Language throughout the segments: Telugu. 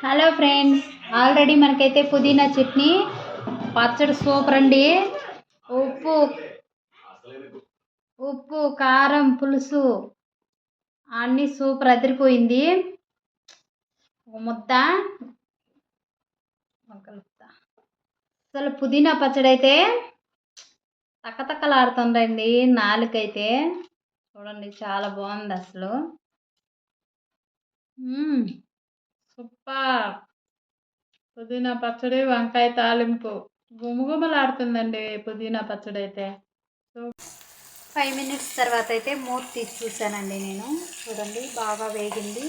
హలో ఫ్రెండ్స్, ఆల్రెడీ మనకైతే పుదీనా చట్నీ పచ్చడి సూపర్ అండి. ఉప్పు ఉప్పు కారం పులుసు అన్నీ సూపర్ అదిరిపోయింది. ఒక ముద్ద కలుపుతా. అసలు పుదీనా పచ్చడి అయితే తక్కతక్కలాడుతుందండి. నాలుకైతే చూడండి, చాలా బాగుంది అసలు. సూపర్. పుదీనా పచ్చడి వంకాయ తాలింపు గుమగుమలాడుతుందండి పుదీనా పచ్చడి అయితే. 5 మినిట్స్ తర్వాత అయితే మూత తీసి చూసానండి నేను. చూడండి, బాగా వేగింది.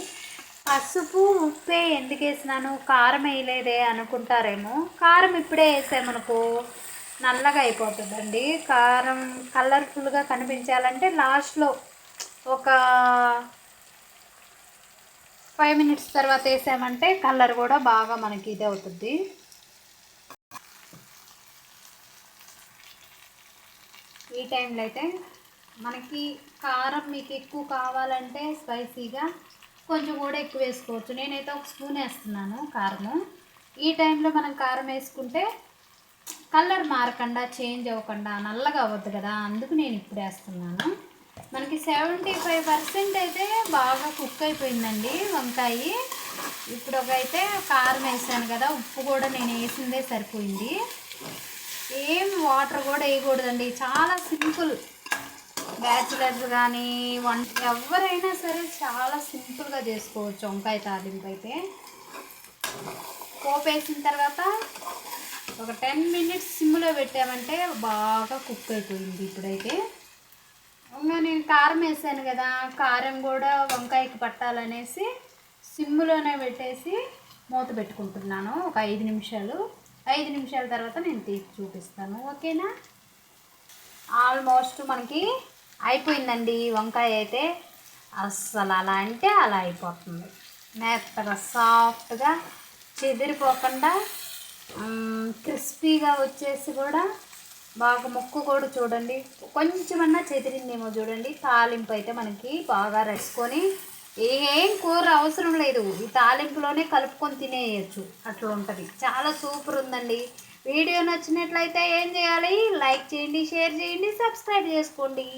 పసుపు ఉప్పే ఎందుకు వేసినాను, కారం వేయలేదే అనుకుంటారేమో. కారం ఇప్పుడే వేసామనుకో నల్లగా అయిపోతుందండి. కారం కలర్ఫుల్గా కనిపించాలంటే లాస్ట్లో ఒక 5 మినిట్స్ తర్వాత వేసామంటే కలర్ కూడా బాగా మనకి ఇది అవుతుంది. ఈ టైంలో అయితే మనకి కారం మీకు ఎక్కువ కావాలంటే స్పైసీగా కొంచెం కూడా ఎక్కువ వేసుకోవచ్చు. నేనైతే ఒక స్పూన్ వేస్తున్నాను కారము. ఈ టైంలో మనం కారం వేసుకుంటే కలర్ మారకుండా చేంజ్ అవ్వకుండా నల్లగా అవ్వద్దు కదా, అందుకు నేను ఇప్పుడు వేస్తున్నాను. మనకి 75% అయితే బాగా కుక్ అయిపోయిందండి వంకాయ. ఇప్పుడు అయితే కారం వేసాను కదా, ఉప్పు కూడా నేను వేసిందే సరిపోయింది. ఏం వాటర్ కూడా వేయకూడదండి, చాలా సింపుల్. బ్యాచిలర్స్ కానీ ఎవరైనా సరే చాలా సింపుల్గా చేసుకోవచ్చు వంకాయ తాలింపు అయితే. పోపు వేసిన తర్వాత ఒక 10 మినిట్స్ సిమ్లో పెట్టామంటే బాగా కుక్ అయిపోయింది. ఇప్పుడైతే ఇంకా నేను కారం వేసాను కదా, కారం కూడా వంకాయకి పట్టాలనేసి సిమ్లోనే పెట్టేసి మూత పెట్టుకుంటున్నాను ఒక 5 నిమిషాలు. 5 నిమిషాల తర్వాత నేను తీసి చూపిస్తాను, ఓకేనా. ఆల్మోస్ట్ మనకి అయిపోయిందండి వంకాయ అయితే. అస్సలు అలా అంటే అలా అయిపోతుంది, మెత్తగా సాఫ్ట్గా చెదిరిపోకుండా క్రిస్పీగా వచ్చేసి కూడా బాగా ముక్కు కూడా చూడండి కొంచెమన్నా చెదిరిందేమో చూడండి. తాలింపు అయితే మనకి బాగా రసుకొని ఏం కూర అవసరం లేదు, ఈ తాలింపులోనే కలుపుకొని తినేయచ్చు, అట్లా ఉంటుంది. చాలా సూపర్ ఉందండి. వీడియో నచ్చినట్లయితే ఏం చేయాలి, లైక్ చేయండి, షేర్ చేయండి, సబ్స్క్రైబ్ చేసుకోండి.